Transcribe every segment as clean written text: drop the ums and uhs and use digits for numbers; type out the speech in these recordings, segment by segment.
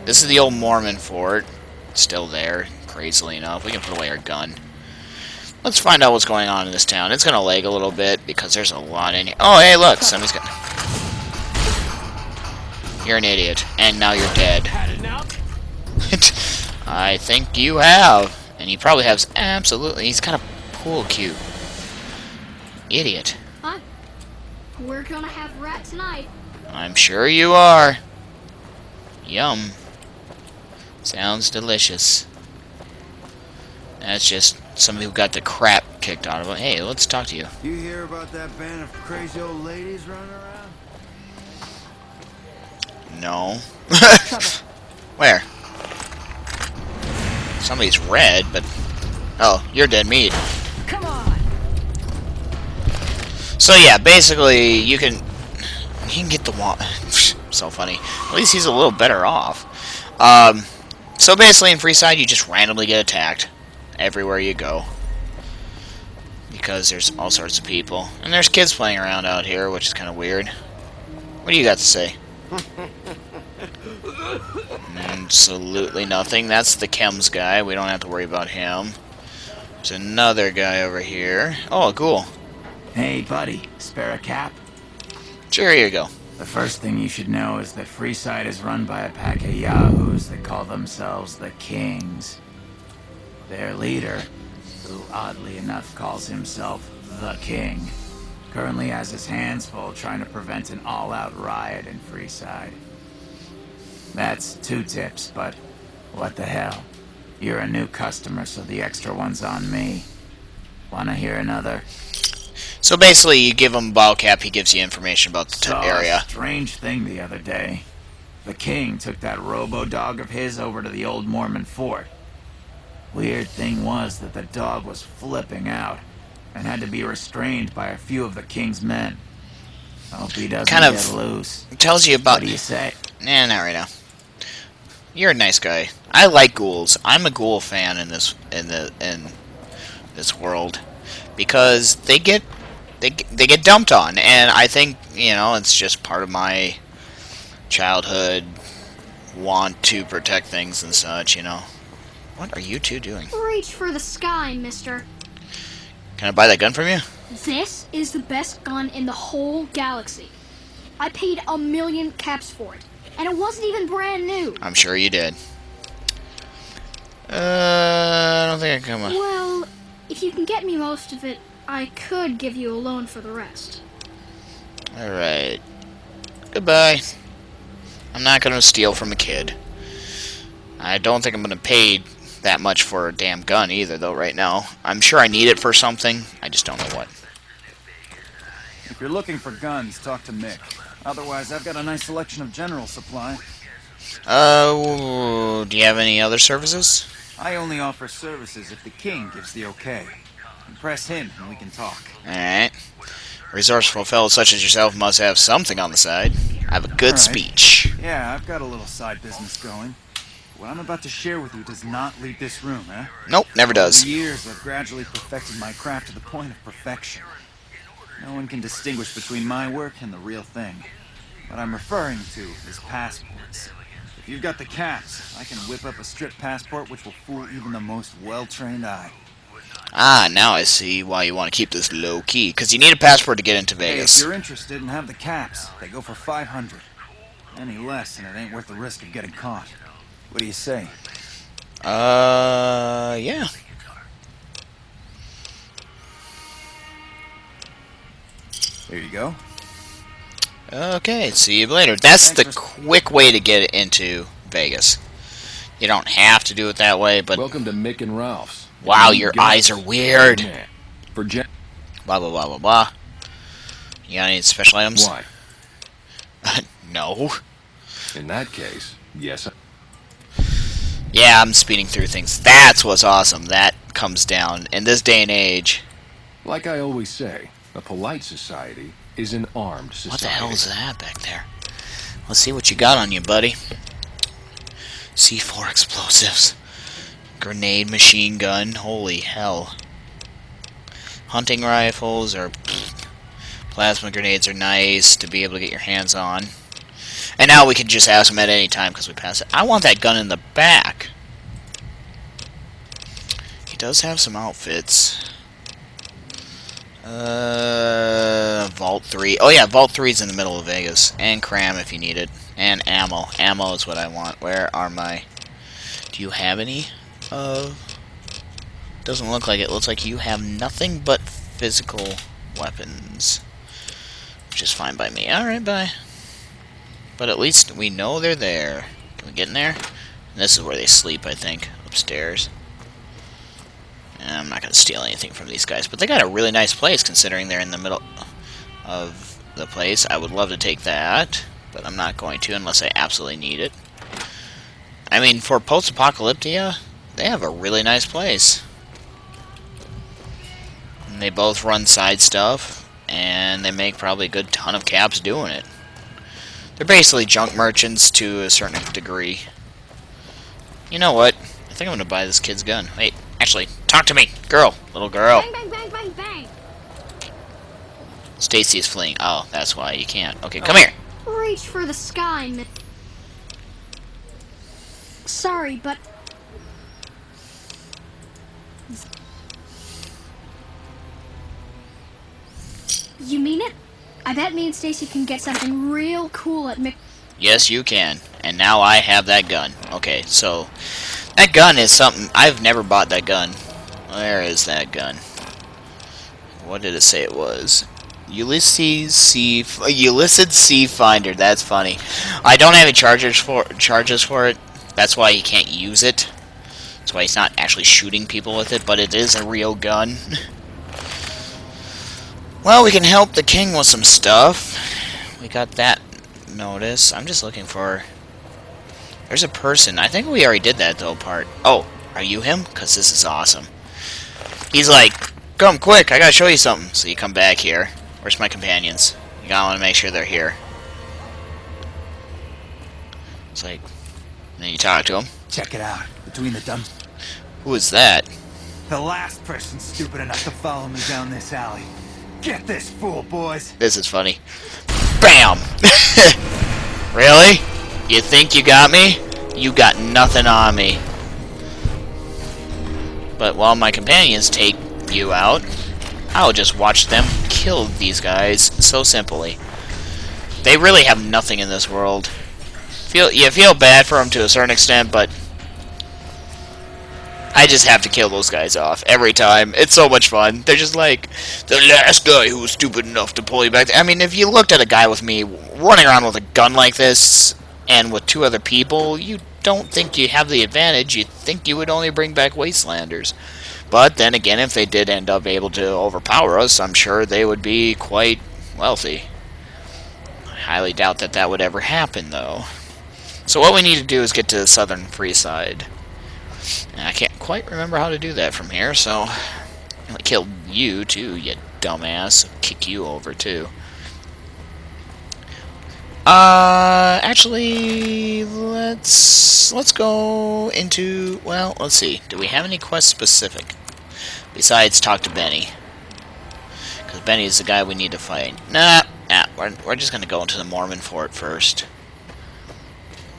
This is the old Mormon fort. Still there, crazily enough. We can put away our gun. Let's find out what's going on in this town. It's gonna lag a little bit because there's a lot in here. Oh, hey, look, somebody's got. You're an idiot, and now you're dead. I think you have, and he probably has. Absolutely, he's got a pool cue. Idiot. Hi. We're gonna have rat tonight. I'm sure you are. Yum. Sounds delicious. That's just somebody who got the crap kicked out of him. Hey, let's talk to you. You hear about that band of crazy old ladies running around? No. Where? Somebody's red, but... Oh, you're dead meat. Come on. So yeah, basically, you can get the wall. So funny. At least he's a little better off. So basically in Freeside, you just randomly get attacked everywhere you go. Because there's all sorts of people. And there's kids playing around out here, which is kind of weird. What do you got to say? Absolutely nothing. That's the chems guy. We don't have to worry about him. There's another guy over here. Oh, cool. Hey, buddy. Spare a cap? Sure, here you go. The first thing you should know is that Freeside is run by a pack of yahoos that call themselves the Kings. Their leader, who oddly enough calls himself the King, currently has his hands full trying to prevent an all-out riot in Freeside. That's 2 tips, but what the hell? You're a new customer, so the extra one's on me. Wanna hear another? So basically, you give him a bottle cap, he gives you information about the Saw area. a strange thing the other day. The King took that robo-dog of his over to the old Mormon fort. Weird thing was that the dog was flipping out and had to be restrained by a few of the King's men. Hope he doesn't Kind of get loose. Tells you about... What do you say? Nah, not right now. You're a nice guy. I like ghouls. I'm a ghoul fan in this world because they get dumped on, and I think, you know, it's just part of my childhood want to protect things and such, you know. What are you two doing? Reach for the sky, mister. Can I buy that gun from you? This is the best gun in the whole galaxy. I paid 1,000,000 caps for it, and it wasn't even brand new. I'm sure you did. I don't think I can come on. Well, if you can get me most of it, I could give you a loan for the rest. Alright. Goodbye. I'm not going to steal from a kid. I don't think I'm going to pay that much for a damn gun either, though, right now. I'm sure I need it for something. I just don't know what. If you're looking for guns, talk to Mick. Otherwise, I've got a nice selection of general supply. Do you have any other services? I only offer services if the King gives the okay. Impress him and we can talk. Alright. Resourceful fellows such as yourself must have something on the side. I have a good speech. Yeah, I've got a little side business going. What I'm about to share with you does not leave this room, eh? Nope, never does. Over the years, I've gradually perfected my craft to the point of perfection. No one can distinguish between my work and the real thing. What I'm referring to is passports. If you've got the caps, I can whip up a strip passport which will fool even the most well-trained eye. Ah, now I see why you want to keep this low-key. Because you need a passport to get into Hey, Vegas. if you're interested and have the caps, they go for 500. Any less, and it ain't worth the risk of getting caught. What do you say? Yeah. Here you go. Okay, see you later. That's the quick way to get into Vegas. You don't have to do it that way, but... Welcome to Mick and Ralph's. Wow, your eyes are weird. For Blah, blah, blah, blah, blah. You got any special items? Why? No. In that case, yes. Yeah, I'm speeding through things. That's what's awesome. That comes down. In this day and age... Like I always say, a polite society is an armed society. What the hell is that back there? Let's see what you got on you, buddy. C4 explosives. Grenade machine gun. Holy hell. Hunting rifles or plasma grenades are nice to be able to get your hands on. And now we can just ask him at any time because we passed it. I want that gun in the back. He does have some outfits. Vault 3. Oh yeah, Vault 3 is in the middle of Vegas. And cram if you need it. And ammo. Ammo is what I want. Where are my... Do you have any? Doesn't look like it. Looks like you have nothing but physical weapons. Which is fine by me. Alright, bye. But at least we know they're there. Can we get in there? And this is where they sleep, I think. Upstairs. And I'm not going to steal anything from these guys. But they got a really nice place considering they're in the middle of the place. I would love to take that. But I'm not going to unless I absolutely need it. I mean, for post-apocalyptia, they have a really nice place. And they both run side stuff. And they make probably a good ton of caps doing it. They're basically junk merchants to a certain degree. You know what? I think I'm going to buy this kid's gun. Wait, actually, talk to me. Girl. Little girl. Bang, bang, bang, bang, bang. Stacy is fleeing. Oh, that's why you can't. Okay, come here. Reach for the sky, man. Sorry, but... You mean it? I bet me and Stacy can get something real cool at Mc... Yes, you can. And now I have that gun. Okay, so... That gun is something... I've never bought that gun. Where is that gun? What did it say it was? Ulysses C Finder. That's funny. I don't have any charges for it. That's why he can't use it. That's why he's not actually shooting people with it, but it is a real gun. Well, we can help the king with some stuff. We got that notice. I'm just looking for... There's a person. I think we already did that, though, part. Oh, are you him? Because this is awesome. He's like, come quick, I gotta show you something. So you come back here. Where's my companions? You gotta want to make sure they're here. It's like... And then you talk to him. Check it out. Between the dumps. Who is that? The last person stupid enough to follow me down this alley. Get this fool, boys. This is funny. BAM! Really? You think you got me? You got nothing on me. But while my companions take you out, I'll just watch them kill these guys so simply. They really have nothing in this world. You feel bad for them to a certain extent, but I just have to kill those guys off every time. It's so much fun. They're just like, the last guy who was stupid enough to pull you back. I mean, if you looked at a guy with me running around with a gun like this and with 2 other people, you don't think you have the advantage. You think you would only bring back Wastelanders. But then again, if they did end up able to overpower us, I'm sure they would be quite wealthy. I highly doubt that that would ever happen, though. So what we need to do is get to the southern free side. And I can't quite remember how to do that from here, so... I killed you, too, you dumbass. I'll kick you over, too. Actually, let's go into... Well, let's see. Do we have any quests specific? Besides, talk to Benny. Because Benny is the guy we need to fight. Nah, we're just going to go into the Mormon fort first.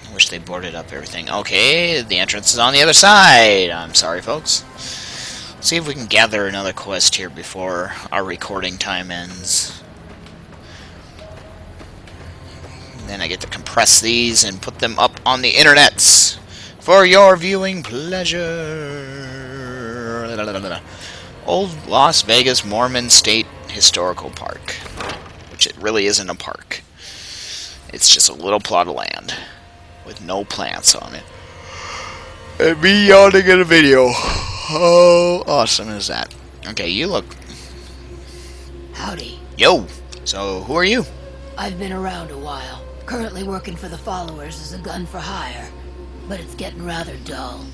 I wish they boarded up everything. Okay, the entrance is on the other side. I'm sorry, folks. Let's see if we can gather another quest here before our recording time ends. And then I get to compress these and put them up on the internets for your viewing pleasure. Old Las Vegas Mormon State Historical Park. Which it really isn't a park. It's just a little plot of land with no plants on it. And me yawning in a video. How awesome is that? Okay, you look... Howdy. Yo! So, who are you? I've been around a while. Currently working for the followers as a gun for hire. But it's getting rather dull.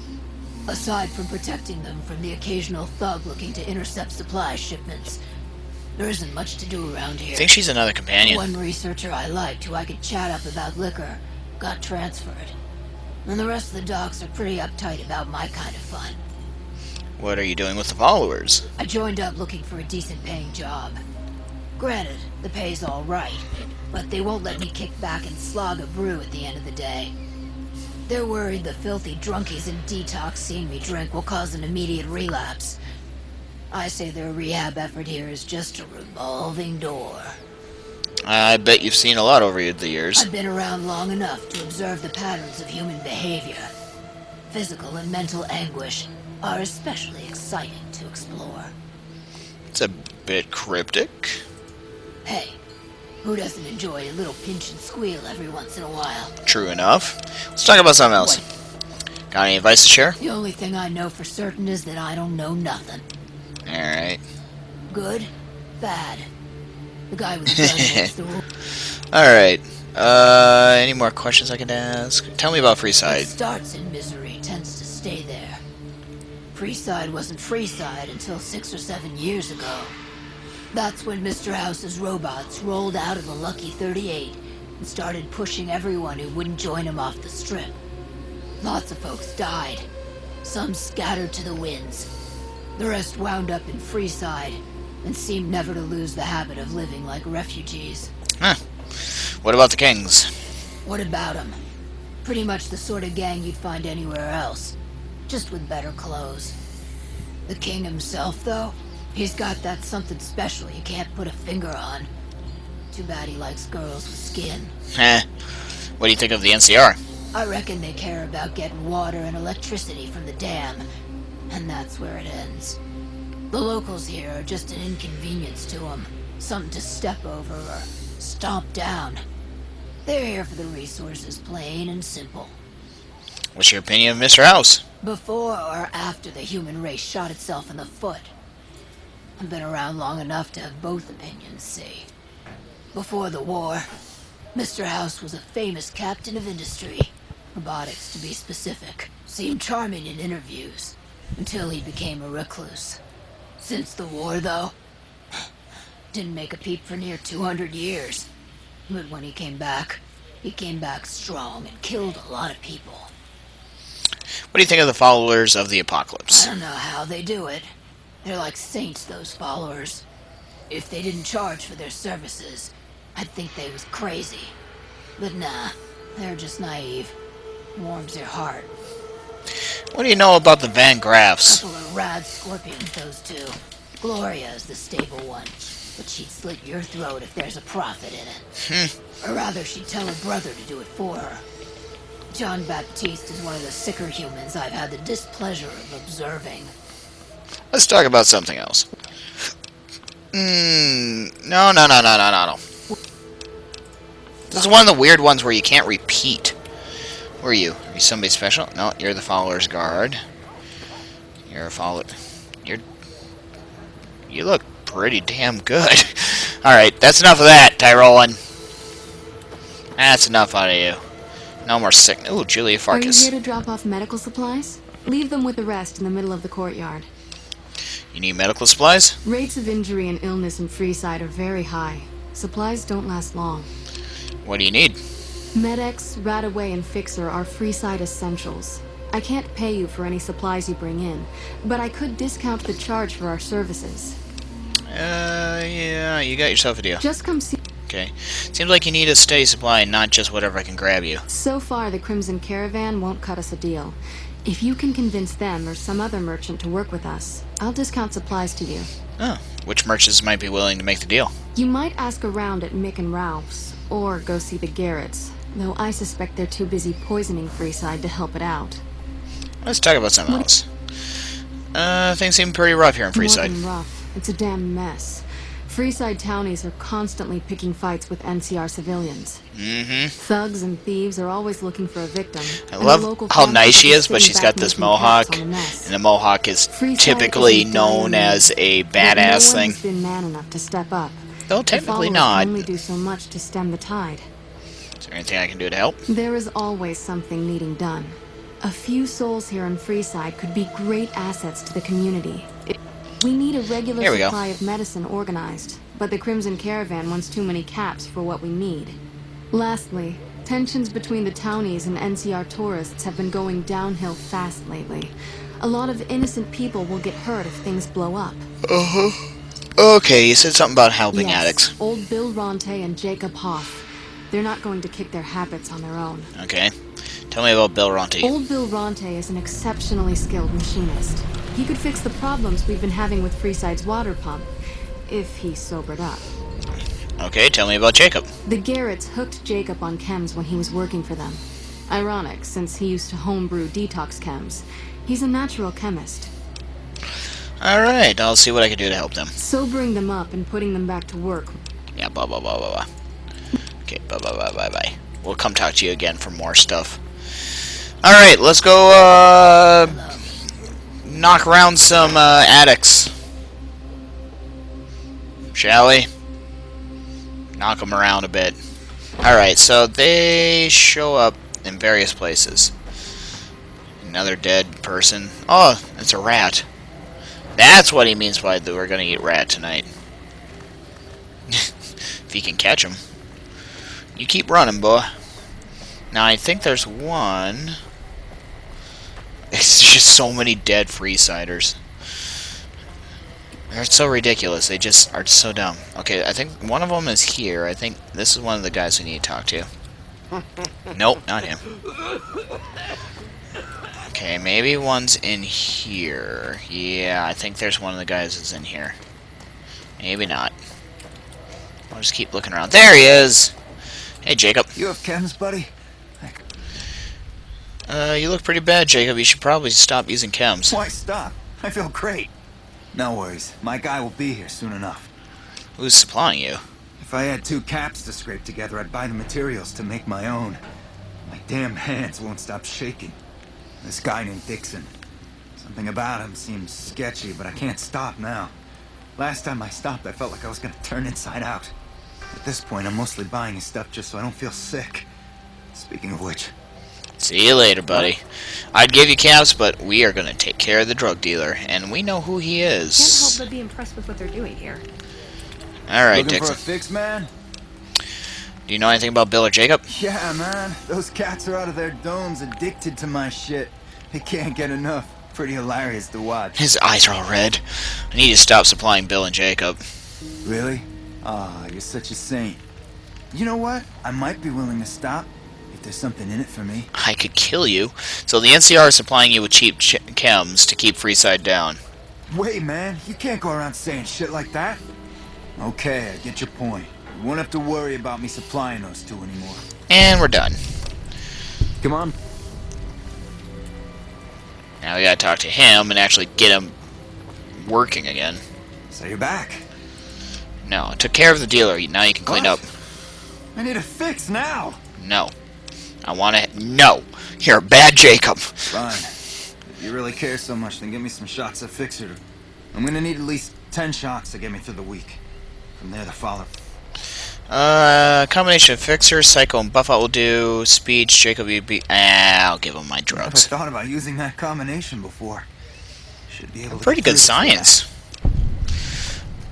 Aside from protecting them from the occasional thug looking to intercept supply shipments, there isn't much to do around here. I think she's another companion. One researcher I liked who I could chat up about liquor got transferred. And the rest of the docs are pretty uptight about my kind of fun. What are you doing with the followers? I joined up looking for a decent paying job. Granted, the pay's all right, but they won't let me kick back and slog a brew at the end of the day. They're worried the filthy drunkies in detox seeing me drink will cause an immediate relapse. I say their rehab effort here is just a revolving door. I bet you've seen a lot over the years. I've been around long enough to observe the patterns of human behavior. Physical and mental anguish are especially exciting to explore. It's a bit cryptic. Hey, who doesn't enjoy a little pinch and squeal every once in a while? True enough. Let's talk about something else. Got any advice to share? The only thing I know for certain is that I don't know nothing. Alright. Good, bad. The guy with the gun makes the rule. Alright. Any more questions I can ask? Tell me about What Freeside. starts in misery tends to stay there. Freeside wasn't Freeside until 6 or 7 years ago. That's when Mr. House's robots rolled out of the Lucky 38 and started pushing everyone who wouldn't join him off the strip. Lots of folks died. Some scattered to the winds. The rest wound up in Freeside and seemed never to lose the habit of living like refugees. Huh. What about the Kings? What about them? Pretty much the sort of gang you'd find anywhere else, just with better clothes. The king himself, though, he's got that something special you can't put a finger on. Too bad he likes girls with skin. Heh. What do you think of the NCR? I reckon they care about getting water and electricity from the dam, and that's where it ends. The locals here are just an inconvenience to them, something to step over or stomp down. They're here for the resources, plain and simple. What's your opinion of Mr. House? Before or after the human race shot itself in the foot? I've been around long enough to have both opinions, see. Before the war, Mr. House was a famous captain of industry. Robotics, to be specific. Seemed charming in interviews, until he became a recluse. Since the war, though, didn't make a peep for near 200 years. But when he came back strong and killed a lot of people. What do you think of the followers of the I apocalypse? don't know how they do it. They're like saints, those followers. If they didn't charge for their services, I'd think they was crazy. But nah, they're just naive. Warms their heart. What do you know about the Van Graffs? Couple of rad scorpions, those two. Gloria is the stable one, but she'd slit your throat if there's a profit in it. Or rather, she'd tell her brother to do it for her. John Baptiste is one of the sicker humans I've had the displeasure of observing. Let's talk about something else. No. This is one of the weird ones where you can't repeat. Who are you? Are you somebody special? No, you're the follower's guard. You're a follower. You look pretty damn good. Alright, that's enough of that, Tyrolan. That's enough out of you. No more sick. Ooh, Julia Are you Farkas. here to drop off medical supplies? Leave them with the rest in the middle of the courtyard. You need medical supplies? Rates of injury and illness in Freeside are very high. Supplies don't last long. What do you need? Med-X, Radaway, and Fixer are Freeside essentials. I can't pay you for any supplies you bring in, but I could discount the charge for our services. Yeah, you got yourself a deal. Just come see. Okay. Seems like you need a steady supply and not just whatever I can grab you. So far, the Crimson Caravan won't cut us a deal. If you can convince them or some other merchant to work with us, I'll discount supplies to you. Oh, which merchants might be willing to make the deal? You might ask around at Mick and Ralph's, or go see the Garretts, though I suspect they're too busy poisoning Freeside to help it out. Let's talk about something else. Things seem pretty rough here in More Freeside. than rough. It's a damn mess. Freeside townies are constantly picking fights with NCR civilians. Thugs and thieves are always looking for a victim. I and love the local how farmers nice she are is, but sitting she's back got this making mohawk, caps on the mess. and the mohawk is Freeside typically isn't done known yet, as a but badass no one thing. has been man enough to step up. Though The technically followers not. only do so much to stem the tide. Is there anything I can do to help? There is always something needing done. A few souls here in Freeside could be great assets to the community. We need a regular Here we go. supply of medicine organized, but the Crimson Caravan wants too many caps for what we need. Lastly, tensions between the townies and NCR tourists have been going downhill fast lately. A lot of innocent people will get hurt if things blow up. Okay, you said something about helping Yes, addicts. old Bill Ronte and Jacob Hoff. They're not going to kick their habits on their own. Okay. Tell me about Bill Ronte. Old Bill Ronte is an exceptionally skilled machinist. He could fix the problems we've been having with Freeside's water pump, if he sobered up. Okay, tell me about Jacob. The Garretts hooked Jacob on chems when he was working for them. Ironic, since he used to homebrew detox chems. He's a natural chemist. Alright, I'll see what I can do to help them. Sobering them up and putting them back to work. Yeah, blah, blah, blah, blah, blah. Okay, bye, bye, bye, bye, bye. We'll come talk to you again for more stuff. Alright, let's go, knock around some, addicts. Shall we? Knock them around a bit. Alright, so they show up in various places. Another dead person. Oh, it's a rat. That's what he means by we're gonna eat rat tonight. If you can catch him. You keep running, boy. Now, I think there's one. It's just so many dead Freesiders. They're so ridiculous. They just are so dumb. Okay, I think one of them is here. I think this is one of the guys we need to talk to. Nope, not him. Okay, maybe one's in here. Yeah, I think there's one of the guys that's in here. Maybe not. I'll just keep looking around. There he is! Hey, Jacob. You have chems, buddy? You look pretty bad, Jacob. You should probably stop using chems. Why stop? I feel great. No worries. My guy will be here soon enough. Who's supplying you? If I had 2 caps to scrape together, I'd buy the materials to make my own. My damn hands won't stop shaking. This guy named Dixon. Something about him seems sketchy, but I can't stop now. Last time I stopped, I felt like I was gonna turn inside out. At this point, I'm mostly buying his stuff just so I don't feel sick. Speaking of which... See you later, buddy. I'd give you caps, but we are gonna take care of the drug dealer, and we know who he is. Can't help but be impressed with what they're doing here. Alright, Looking Dixon. for a fix, man? Do you know anything about Bill or Jacob? Yeah, man. Those cats are out of their domes addicted to my shit. They can't get enough. Pretty hilarious to watch. His eyes are all red. I need to stop supplying Bill and Jacob. Really? Ah, you're such a saint. You know what? I might be willing to stop if there's something in it for me. I could kill you. So the NCR is supplying you with cheap chems to keep Freeside down. Wait, man. You can't go around saying shit like that. Okay, I get your point. You won't have to worry about me supplying those 2 anymore. And we're done. Come on. Now we gotta talk to him and actually get him working again. So you're back. No, I took care of the dealer. Now you can clean What? up. I need a fix now. No. I wanna... No! You're a bad Jacob. Fine. If you really care so much, then give me some shots of Fixer. I'm gonna need at least 10 shots to get me through the week. From there, the follow. Combination of Fixer, Psycho, and Buff will do. Speech, Jacob, you'd be... I'll give him my I never drugs. thought about using that combination before. Should be able to Pretty get good through it. science.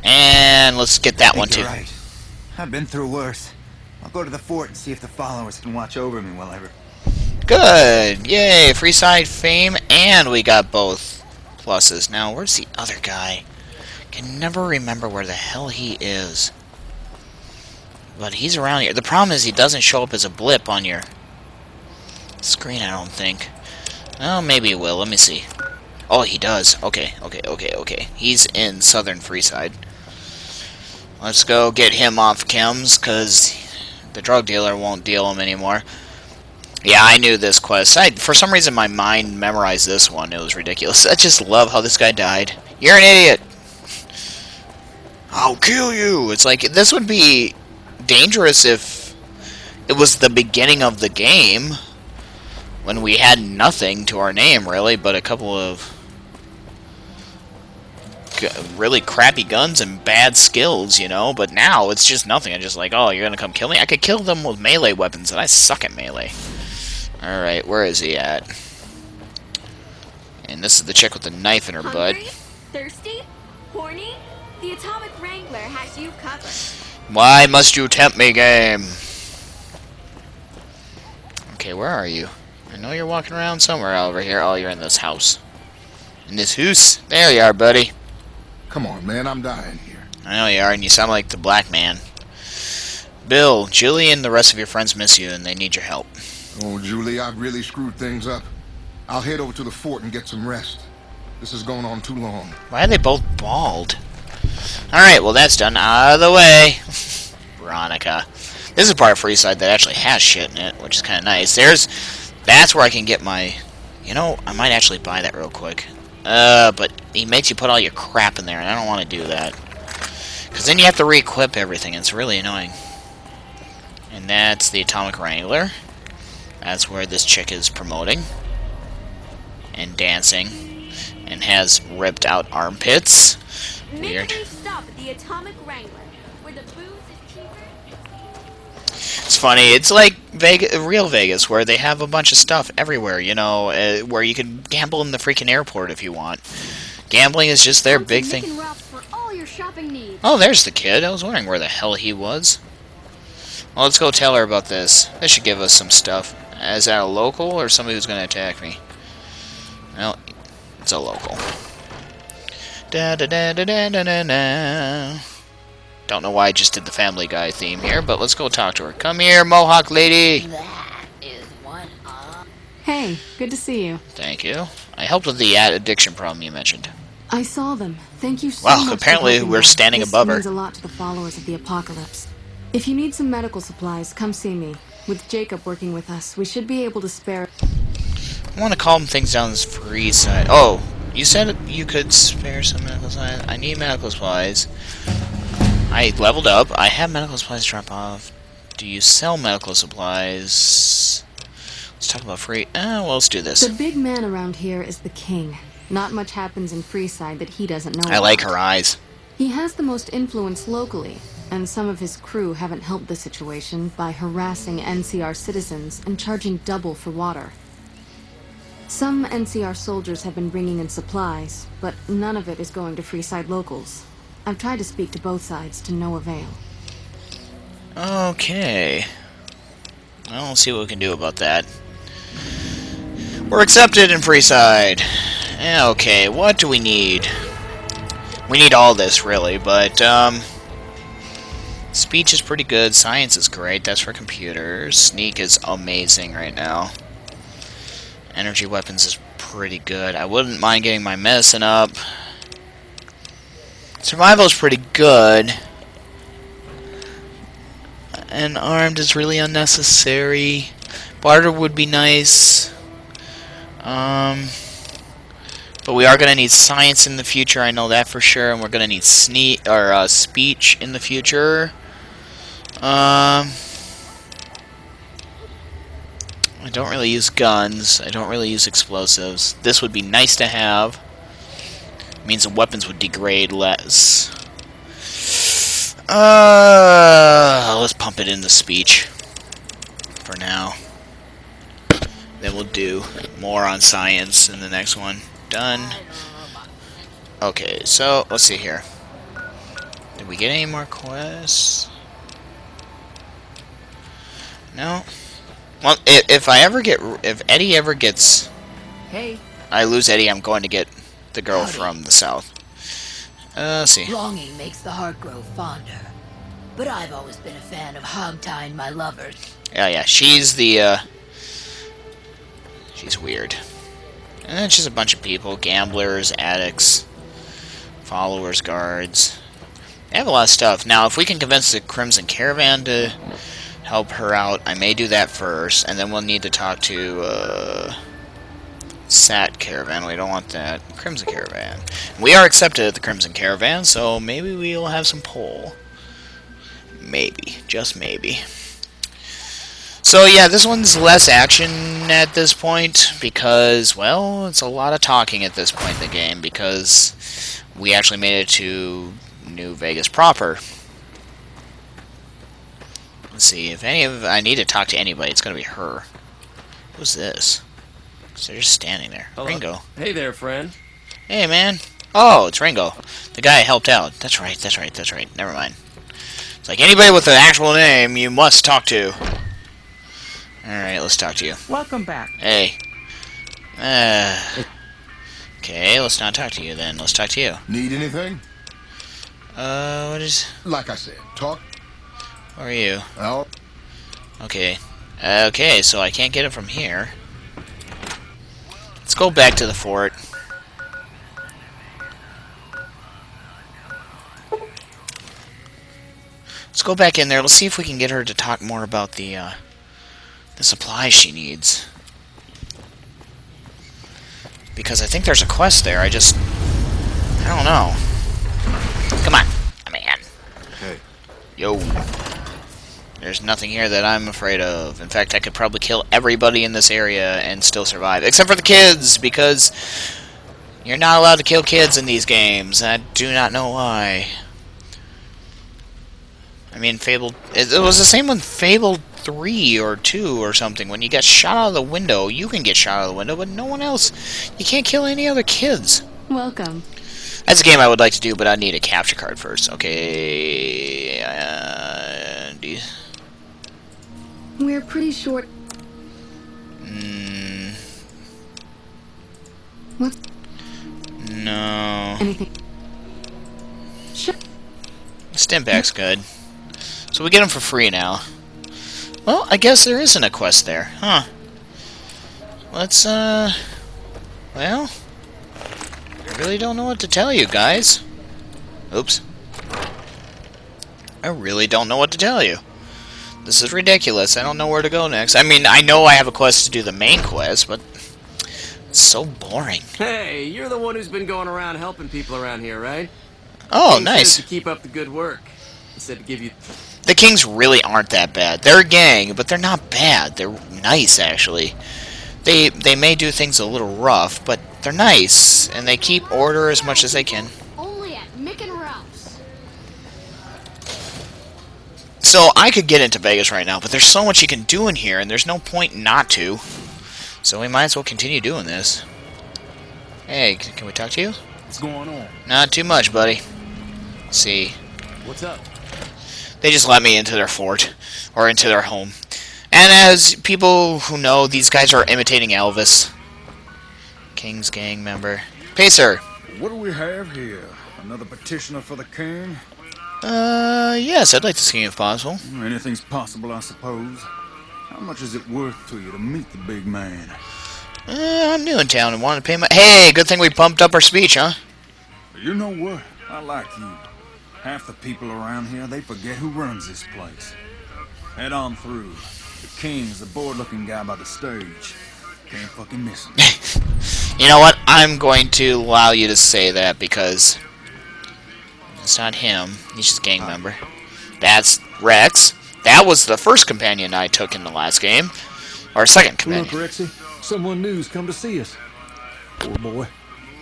And let's get that I one think too. you're right. I've been through worse. I'll go to the fort and see if the followers can watch over me while I... Good! Yay! Freeside fame, and we got both pluses. Now, where's the other guy? Can never remember where the hell he is. But he's around here. The problem is he doesn't show up as a blip on your screen, I don't think. Oh, maybe he will. Let me see. Oh, he does. Okay. He's in southern Freeside. Let's go get him off chems, because the drug dealer won't deal him anymore. Yeah, I knew this quest. For some reason, my mind memorized this one. It was ridiculous. I just love how this guy died. You're an idiot! I'll kill you! It's like, this would be dangerous if it was the beginning of the game, when we had nothing to our name, really, but a couple of really crappy guns and bad skills, you know? But now, it's just nothing. I'm just like, oh, you're gonna come kill me? I could kill them with melee weapons, and I suck at melee. Alright, where is he at? And this is the chick with the knife in her butt. Hungry? Thirsty? Horny? The Atomic Wrangler has you covered. Why must you tempt me, game? Okay, where are you? I know you're walking around somewhere over here. Oh, you're in this house. In this house? There you are, buddy. Come on, man, I'm dying here. I know you are, and you sound like the black man. Bill, Julie, and the rest of your friends miss you, and they need your help. Oh, Julie, I've really screwed things up. I'll head over to the fort and get some rest. This has gone on too long. Why are they both bald? Alright, well that's done. Out of the way. Veronica. This is part of Freeside that actually has shit in it, which is kind of nice. That's where I can get my... You know, I might actually buy that real quick. But he makes you put all your crap in there, and I don't want to do that. Because then you have to re-equip everything, and it's really annoying. And that's the Atomic Wrangler. That's where this chick is promoting. And dancing. And has ripped out armpits. Weird. Make a stop at the Atomic Wrangler, where the booze is cheaper. It's funny. It's like real Vegas, where they have a bunch of stuff everywhere. You know, where you can gamble in the freaking airport if you want. Gambling is just their big thing. For all your shopping needs. Oh, there's the kid. I was wondering where the hell he was. Well, let's go tell her about this. This should give us some stuff. Is that a local or somebody who's going to attack me? Well, it's a local. Da da da da da da da da. Don't know why I just did the Family Guy theme here, but let's go talk to her. Come here, Mohawk lady. That is one up. Hey, good to see you. Thank you. I helped with the addiction problem you mentioned. I saw them. Thank you so Wow, much. apparently for helping we're us. standing This above her. means a lot to the followers of the apocalypse. If you need some medical supplies, come see me. With Jacob working with us, we should be able to spare... I want to calm things down this free side. Oh, you said you could spare some medical supplies. I need medical supplies. I leveled up. I have medical supplies drop off. Do you sell medical supplies? Let's talk about free... well, let's do this. The big man around here is the king. Not much happens in Freeside that he doesn't know I like about. her eyes. He has the most influence locally, and some of his crew haven't helped the situation by harassing NCR citizens and charging double for water. Some NCR soldiers have been bringing in supplies, but none of it is going to Freeside locals. I've tried to speak to both sides to no avail. Okay. Well, we'll see what we can do about that. We're accepted in Freeside. Okay, what do we need? We need all this, really, but, speech is pretty good. Science is great. That's for computers. Sneak is amazing right now. Energy weapons is pretty good. I wouldn't mind getting my medicine up. Survival is pretty good. And armed is really unnecessary. Barter would be nice. But we are going to need science in the future, I know that for sure, and we're going to need speech in the future. I don't really use guns. I don't really use explosives. This would be nice to have. It means the weapons would degrade less. Let's pump it into speech for now. Then we'll do more on science in the next one. Done. Okay, so let's see here. Did we get any more quests? No. Well, if Eddie ever gets... Hey. I lose Eddie, I'm going to get the girl from the south. Let's see. Longing makes the heart grow fonder. But I've always been a fan of hog-tying my lovers. Yeah, she's the, she's weird. And then just a bunch of people. Gamblers, addicts, followers, guards. They have a lot of stuff. Now, if we can convince the Crimson Caravan to help her out, I may do that first. And then we'll need to talk to, Sat Caravan. We don't want that. Crimson Caravan. We are accepted at the Crimson Caravan, so maybe we'll have some pull. Maybe. Just maybe. So yeah, this one's less action at this point because, well, it's a lot of talking at this point in the game because we actually made it to New Vegas proper. Let's see, if I need to talk to anybody, it's going to be her. Who's this? So they're just standing there. Hello. Ringo. Hey there, friend. Hey, man. Oh, it's Ringo. The guy I helped out. That's right. Never mind. It's like anybody with an actual name you must talk to. Alright, let's talk to you. Welcome back. Hey. Okay, let's not talk to you then. Let's talk to you. Need anything? What is... Like I said, talk. Where are you? Oh, Okay. Okay, so I can't get it from here. Let's go back to the fort. Let's go back in there. Let's see if we can get her to talk more about the supplies she needs. Because I think there's a quest there. I don't know. Come on. Come on. Hey. Yo. There's nothing here that I'm afraid of. In fact, I could probably kill everybody in this area and still survive. Except for the kids, because you're not allowed to kill kids in these games. I do not know why. I mean, Fable... It was the same with Fable 3 or 2 or something. When you get shot out of the window, you can get shot out of the window, but no one else. You can't kill any other kids. Welcome. That's a game I would like to do, but I need a capture card first. Okay... We're pretty short. What? No. Anything? Sure. Stimpak's good. So we get them for free now. Well, I guess there isn't a quest there. Huh. Let's, well... I really don't know what to tell you, guys. Oops. I really don't know what to tell you. This is ridiculous. I don't know where to go next. I mean, I know I have a quest to do the main quest, but it's so boring. Hey, you're the one who's been going around helping people around here, right? Oh, King nice. says to keep up the good work. He said to give you... The Kings really aren't that bad. They're a gang, but they're not bad. They're nice, actually. They may do things a little rough, but they're nice, and they keep order as much as they can. Only at Mick and Ralph's. So, I could get into Vegas right now, but there's so much you can do in here, and there's no point not to. So we might as well continue doing this. Hey, can we talk to you? What's going on? Not too much, buddy. Let's see. What's up? They just let me into their fort, or into their home. And as people who know, these guys are imitating Elvis. King's gang member. Pacer. What do we have here? Another petitioner for the king? Yes, I'd like to see if possible. Anything's possible, I suppose. How much is it worth to you to meet the big man? I'm new in town and wanted to pay my... Hey, good thing we pumped up our speech, huh? You know what? I like you. Half the people around here, they forget who runs this place. Head on through. The king's the bored-looking guy by the stage. Can't fucking miss him. You know what? I'm going to allow you to say that because... It's not him. He's just a gang member. That's Rex. That was the first companion I took in the last game. Or second companion. Look, Rexy. Someone new's come to see us. Poor boy.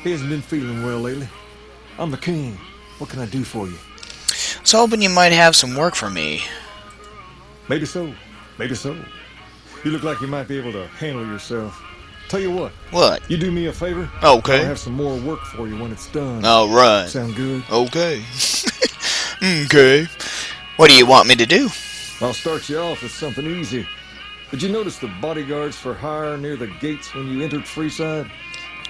He hasn't been feeling well lately. I'm the king. What can I do for you? I was hoping you might have some work for me. Maybe so. Maybe so. You look like you might be able to handle yourself. Tell you what. What? You do me a favor? Okay. I'll have some more work for you when it's done. All right. Sound good? Okay. Okay. What do you want me to do? I'll start you off with something easy. Did you notice the bodyguards for hire near the gates when you entered Freeside?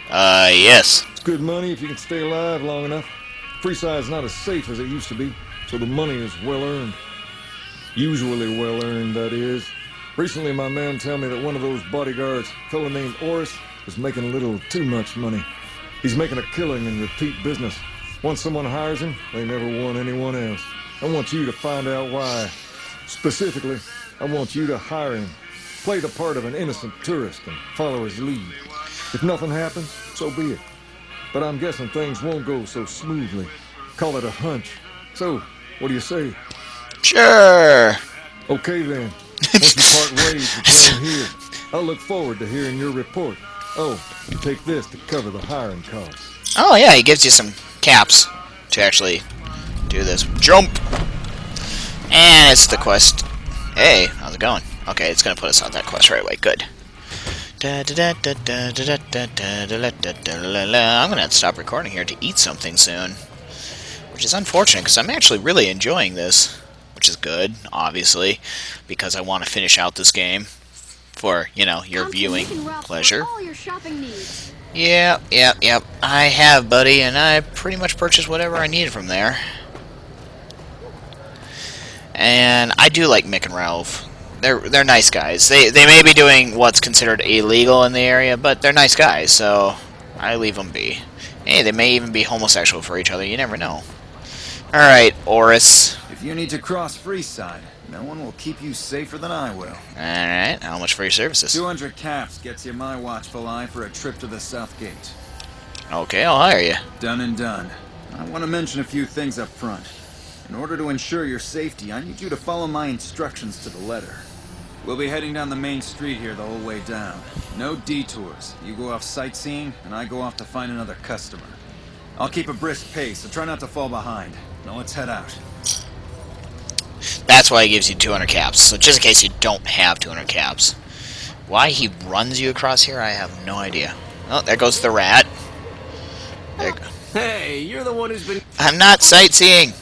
Yes. It's good money if you can stay alive long enough. Freeside's not as safe as it used to be, so the money is well earned. Usually well earned, that is. Recently, my man told me that one of those bodyguards, a fellow named Oris, was making a little too much money. He's making a killing in repeat business. Once someone hires him, they never want anyone else. I want you to find out why. Specifically, I want you to hire him. Play the part of an innocent tourist and follow his lead. If nothing happens, so be it. But I'm guessing things won't go so smoothly. Call it a hunch. So, what do you say? Sure. Okay then. Once we part ways between here, I'll look forward to hearing your report. Oh, and take this to cover the hiring costs. Oh yeah, he gives you some caps to actually do this. Jump! And it's the quest. Hey, how's it going? Okay, it's gonna put us on that quest right away. Good. I'm gonna have to stop recording here to eat something soon. Which is unfortunate, because I'm actually really enjoying this. Which is good, obviously, because I want to finish out this game for, you know, your viewing pleasure. All your shopping needs. Yep. I have, buddy, and I pretty much purchased whatever I needed from there. And I do like Mick and Ralph. They're nice guys. They may be doing what's considered illegal in the area, but they're nice guys, so I leave them be. Hey, they may even be homosexual for each other. You never know. All right, Oris. If you need to cross Freeside, no one will keep you safer than I will. All right. How much for your services? 200 caps gets you my watchful eye for a trip to the South Gate. Okay, I'll hire you. Done and done. I want to mention a few things up front. In order to ensure your safety, I need you to follow my instructions to the letter. We'll be heading down the main street here the whole way down. No detours. You go off sightseeing, and I go off to find another customer. I'll keep a brisk pace, so try not to fall behind. Now let's head out. That's why he gives you 200 caps. So just in case you don't have 200 caps. Why he runs you across here, I have no idea. Oh, there goes the rat. There. Hey, you're the one who's been... I'm not sightseeing.